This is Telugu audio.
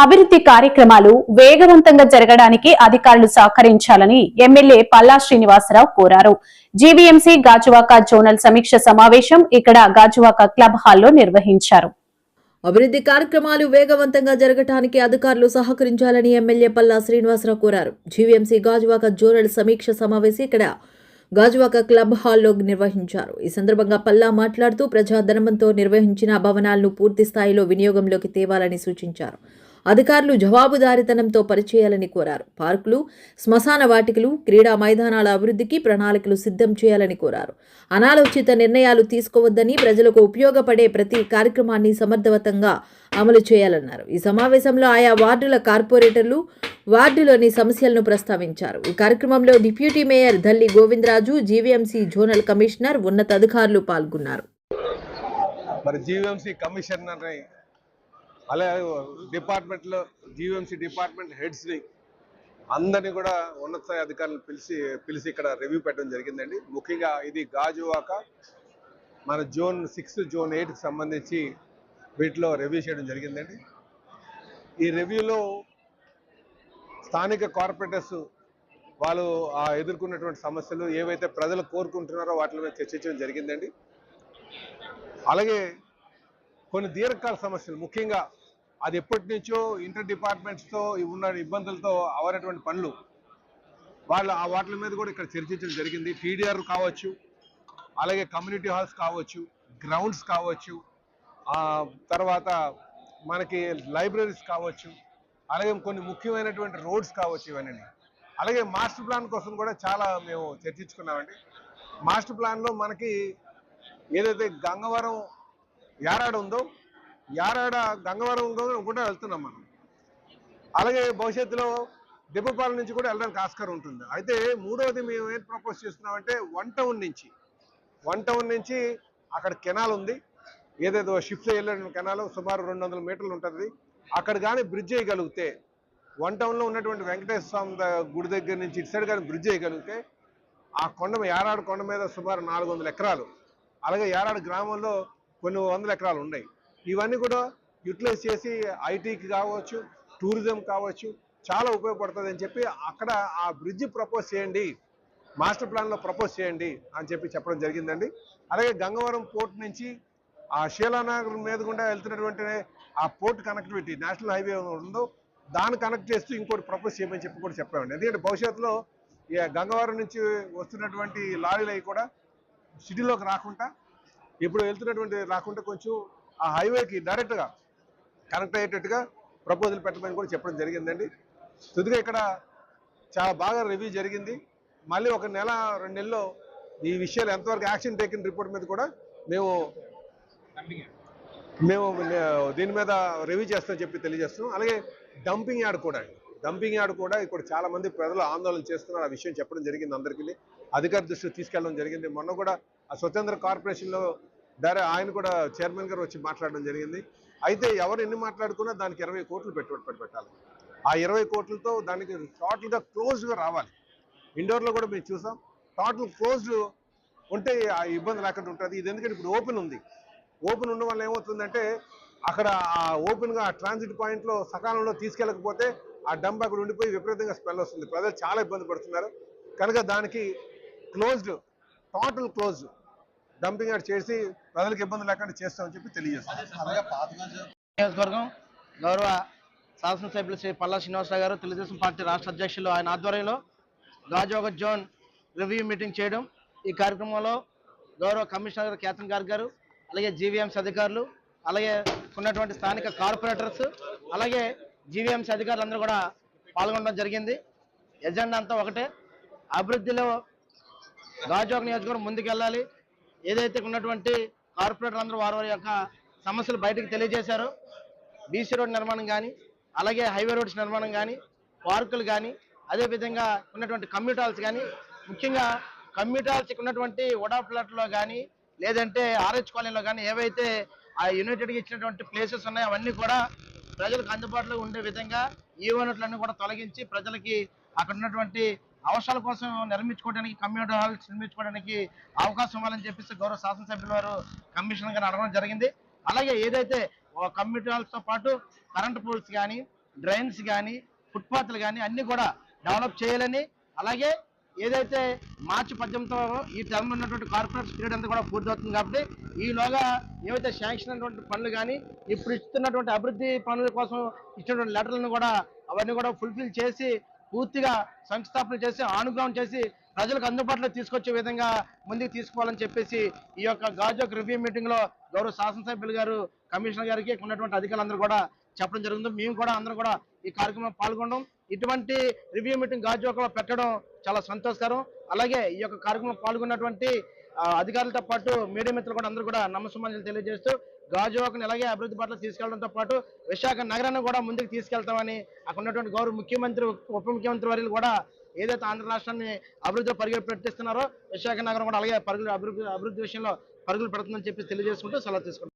అభివృద్ధి కార్యక్రమాలు వేగవంతంగా జరగడానికి అధికారులు సహకరించాలని ఎమ్మెల్యే పల్లా శ్రీనివాసరావు కోరారు. జీవీఎంసీ గాజువాక జోనల్ సమీక్ష సమావేశం ఇక్కడ గాజువాక క్లబ్ హాల్లో నిర్వహించారు. అభివృద్ధి కార్యక్రమాలు వేగవంతంగా జరగడానికి అధికారులు సహకరించాలని ఎమ్మెల్యే పల్లా శ్రీనివాసరావు కోరారు. జీవీఎంసీ గాజువాక జోనల్ సమీక్ష సమావేశం ఇక్కడ గాజువాక క్లబ్ హాల్లో నిర్వహించారు. ఈ సందర్భంగా పల్లా మాట్లాడుతూ ప్రజాధనంతో నిర్వహించిన భవనాలను పూర్తి స్థాయిలో వినియోగంలోకి తేవాలని సూచించారు. అధికారులు జవాబుదారీతనంతో పనిచేయాలని కోరారు. పార్కులు, శ్మశాన వాటికలు, క్రీడా మైదానాల అభివృద్ధికి ప్రణాళికలు సిద్ధం చేయాలని కోరారు. అనాలోచిత నిర్ణయాలు తీసుకోవద్దని, ప్రజలకు ఉపయోగపడే ప్రతి కార్యక్రమాన్ని సమర్థవంతంగా అమలు చేయాలన్నారు. ఈ సమావేశంలో ఆయా వార్డుల కార్పొరేటర్లు వార్డులోని సమస్యలను ప్రస్తావించారు. ఈ కార్యక్రమంలో deputy mayor Dalli Govindaraju, GVMC zonal commissioner, ఉన్నతాధికారులు పాల్గొన్నారు. అలాగే డిపార్ట్మెంట్లో జీవీఎంసీ డిపార్ట్మెంట్ హెడ్స్ని అందరినీ కూడా ఉన్నత స్థాయి అధికారులను పిలిచి ఇక్కడ రివ్యూ పెట్టడం జరిగిందండి. ముఖ్యంగా ఇది గాజువాక మన జోన్ 6, జోన్ 8కి సంబంధించి వీటిలో రివ్యూ చేయడం జరిగిందండి. ఈ రివ్యూలో స్థానిక కార్పొరేటర్స్ వాళ్ళు ఎదుర్కొన్నటువంటి సమస్యలు ఏవైతే ప్రజలు కోరుకుంటున్నారో వాటి మీద చర్చించడం జరిగిందండి. అలాగే కొన్ని దీర్ఘకాల సమస్యలు, ముఖ్యంగా అది ఎప్పటి నుంచో ఇంటర్ డిపార్ట్మెంట్స్తో ఉన్న ఇబ్బందులతో అవనటువంటి పనులు వాటి మీద కూడా ఇక్కడ చర్చించడం జరిగింది. టీడీఆర్ కావచ్చు, అలాగే కమ్యూనిటీ హాల్స్ కావచ్చు, గ్రౌండ్స్ కావచ్చు, తర్వాత మనకి లైబ్రరీస్ కావచ్చు, అలాగే కొన్ని ముఖ్యమైనటువంటి రోడ్స్ కావచ్చు, ఇవన్నీ. అలాగే మాస్టర్ ప్లాన్ కోసం కూడా చాలా మేము చర్చించుకున్నామండి. మాస్టర్ ప్లాన్లో మనకి ఏదైతే గంగవరం యారాడ ఉందో, యారాడ గంగవరం కూడా వెళ్తున్నాం మనం. అలాగే భవిష్యత్తులో దెబ్బపాలెం నుంచి కూడా వెళ్ళడానికి ఆస్కారం ఉంటుంది. అయితే మూడవది మేము ఏం ప్రపోజ్ చేస్తున్నామంటే వన్ టౌన్ నుంచి అక్కడ కెనాల్ ఉంది, ఏదేదో షిఫ్ట్ వెళ్ళిన కెనాల్ సుమారు 200 మీటర్లు ఉంటుంది. అక్కడ కానీ బ్రిడ్జ్ చేయగలిగితే, వన్ టౌన్లో ఉన్నటువంటి వెంకటేశ్వర స్వామి గుడి దగ్గర నుంచి ఇటు సైడ్ కానీ బ్రిడ్జ్ చేయగలిగితే ఆ యారాడ కొండ మీద సుమారు 400 ఎకరాలు, అలాగే యారాడ గ్రామంలో కొన్ని 100 ఎకరాలు ఉన్నాయి. ఇవన్నీ కూడా యూటిలైజ్ చేసి ఐటీకి కావచ్చు, టూరిజం కావచ్చు, చాలా ఉపయోగపడుతుంది అని చెప్పి అక్కడ ఆ బ్రిడ్జ్ ప్రపోజ్ చేయండి, మాస్టర్ ప్లాన్లో ప్రపోజ్ చేయండి అని చెప్పడం జరిగిందండి. అలాగే గంగవరం పోర్ట్ నుంచి ఆ శీలానగర్ మీద గుండా వెళ్తున్నటువంటి ఆ పోర్ట్ కనెక్టివిటీ నేషనల్ హైవే ఉందో దాన్ని కనెక్ట్ చేస్తూ ఇంకోటి ప్రపోజ్ చేయమని కూడా చెప్పామండి. ఎందుకంటే భవిష్యత్తులో గంగవరం నుంచి వస్తున్నటువంటి లారీలు అవి కూడా సిటీలోకి రాకుండా, ఇప్పుడు వెళ్తున్నటువంటి రాకుండా కొంచెం ఆ హైవేకి డైరెక్ట్గా కనెక్ట్ అయ్యేటట్టుగా ప్రపోజల్ పెట్టమని కూడా చెప్పడం జరిగిందండి. తుదిగా ఇక్కడ చాలా బాగా రివ్యూ జరిగింది. మళ్ళీ 1 నెల 2 నెలల్లో ఈ విషయాలు ఎంతవరకు యాక్షన్ టేకిన్ రిపోర్ట్ మీద కూడా మేము దీని మీద రివ్యూ చేస్తామని చెప్పి తెలియజేస్తున్నాం. అలాగే డంపింగ్ యార్డ్ కూడా ఇక్కడ చాలా మంది ప్రజలు ఆందోళన చేస్తున్నారు. ఆ విషయం చెప్పడం జరిగింది అందరికీ, అధికారి దృష్టికి తీసుకెళ్ళడం జరిగింది. మొన్న కూడా ఆ స్వతంత్ర కార్పొరేషన్లో ఆయన కూడా చైర్మన్ గారు వచ్చి మాట్లాడడం జరిగింది. అయితే ఎవరు ఎన్ని మాట్లాడుకున్నా దానికి 20 కోట్లు పెట్టుబడి పెట్టాలి. ఆ 20 కోట్లతో దానికి టోటల్గా క్లోజ్డ్గా రావాలి. ఇండోర్లో కూడా మేము చూసాం, టోటల్ క్లోజ్డ్ ఉంటే ఆ ఇబ్బంది లేకుండా ఉంటుంది. ఇది ఎందుకంటే ఇప్పుడు ఓపెన్ ఉండడం వల్ల ఏమవుతుందంటే అక్కడ ఆ ఓపెన్గా ట్రాన్సిట్ పాయింట్లో సకాలంలో తీసుకెళ్ళకపోతే ఆ డంప్ అక్కడ ఉండిపోయి విపరీతంగా స్మెల్ వస్తుంది. ప్రజలు చాలా ఇబ్బంది పడుతున్నారు. కనుక దానికి టోటల్ క్లోజ్డ్ డంపింగ్ యార్డ్ చేసి ప్రజలకు ఇబ్బంది లేకుండా చేస్తామని చెప్పి తెలియజేస్తాం. గౌరవ శాసనసభ్యులు శ్రీ పల్లా శ్రీనివాసరావు గారు, తెలుగుదేశం పార్టీ రాష్ట్ర అధ్యక్షులు ఆయన ఆధ్వర్యంలో గాజువాక జోన్ రివ్యూ మీటింగ్ చేయడం. ఈ కార్యక్రమంలో గౌరవ కమిషనర్ కేతన్ గారు, అలాగే జీవీఎంసీ అధికారులు, అలాగే ఉన్నటువంటి స్థానిక కార్పొరేటర్స్, అలాగే జీవీఎంసీ అధికారులు అందరూ కూడా పాల్గొనడం జరిగింది. ఎజెండా అంతా ఒకటే, అభివృద్ధిలో గాజువాక నియోజకవర్గం ముందుకెళ్ళాలి. ఏదైతే ఉన్నటువంటి కార్పొరేటర్ అందరూ వారి యొక్క సమస్యలు బయటకు తెలియజేశారో, బీసీ రోడ్ నిర్మాణం కానీ, అలాగే హైవే రోడ్స్ నిర్మాణం కానీ, పార్కులు కానీ, అదేవిధంగా ఉన్నటువంటి కమ్యూనిటీ హాల్స్ కానీ, ముఖ్యంగా కమ్యూనిటీ హాల్స్కి ఉన్నటువంటి వడా ప్లాట్లో కానీ, లేదంటే ఆర్హెచ్ కాలనీలో కానీ ఏవైతే ఆ యునైటెడ్కి ఇచ్చినటువంటి ప్లేసెస్ ఉన్నాయో అవన్నీ కూడా ప్రజలకు అందుబాటులో ఉండే విధంగా ఈవెంట్లన్నీ కూడా తొలగించి ప్రజలకి అక్కడ ఉన్నటువంటి అవసరాల కోసం నిర్మించుకోవడానికి, కమ్యూనిటీ హాల్స్ నిర్మించుకోవడానికి అవకాశం ఇవ్వాలని చెప్పేసి గౌరవ శాసనసభ్యుల వారు కమిషనర్ గారు అడగడం జరిగింది. అలాగే ఏదైతే కమ్యూనిటీ హాల్స్తో పాటు కరెంట్ పోల్స్ కానీ, డ్రైన్స్ కానీ, ఫుట్పాత్లు కానీ అన్నీ కూడా డెవలప్ చేయాలని, అలాగే ఏదైతే మార్చి 18తో ఈ టర్మ్ ఉన్నటువంటి కార్పొరేట్ పీరియడ్ అంతా కూడా పూర్తవుతుంది కాబట్టి ఈలోగా ఏవైతే శాంక్షన్ అయినటువంటి పనులు కానీ, ఇప్పుడు ఇస్తున్నటువంటి అభివృద్ధి పనుల కోసం ఇచ్చినటువంటి లెటర్లను కూడా అవన్నీ కూడా ఫుల్ఫిల్ చేసి పూర్తిగా శంకుస్థాపన చేసి ఆనుగ్రహం చేసి ప్రజలకు అందుబాటులో తీసుకొచ్చే విధంగా ముందుకు తీసుకోవాలని చెప్పేసి ఈ యొక్క గాజువాక రివ్యూ మీటింగ్ లో గౌరవ శాసనసభ్యులు గారు, కమిషనర్ గారికి ఉన్నటువంటి అధికారులందరూ కూడా చెప్పడం జరుగుతుంది. మేము కూడా అందరం కూడా ఈ కార్యక్రమంలో పాల్గొనడం, ఇటువంటి రివ్యూ మీటింగ్ గాజువాకలో పెట్టడం చాలా సంతోషకరం. అలాగే ఈ యొక్క కార్యక్రమంలో పాల్గొన్నటువంటి అధికారులతో పాటు మీడియా మిత్రులు కూడా అందరూ కూడా నమస్సుమాంజలు తెలియజేస్తూ గాజువాకను ఇలాగే అభివృద్ధి పట్ల తీసుకెళ్లడంతో పాటు విశాఖ నగరాన్ని కూడా ముందుకు తీసుకెళ్తామని అక్కడ ఉన్నటువంటి గౌరవ ముఖ్యమంత్రి, ఉప ముఖ్యమంత్రి వర్యులు కూడా ఏదైతే ఆంధ్ర రాష్ట్రాన్ని అభివృద్ధిలో పరుగులు పెట్టిస్తున్నారో విశాఖ నగరం కూడా అలాగే అభివృద్ధి విషయంలో పరుగులు పెడుతుందని చెప్పి తెలియజేసుకుంటూ సెలవు తీసుకుంటాం.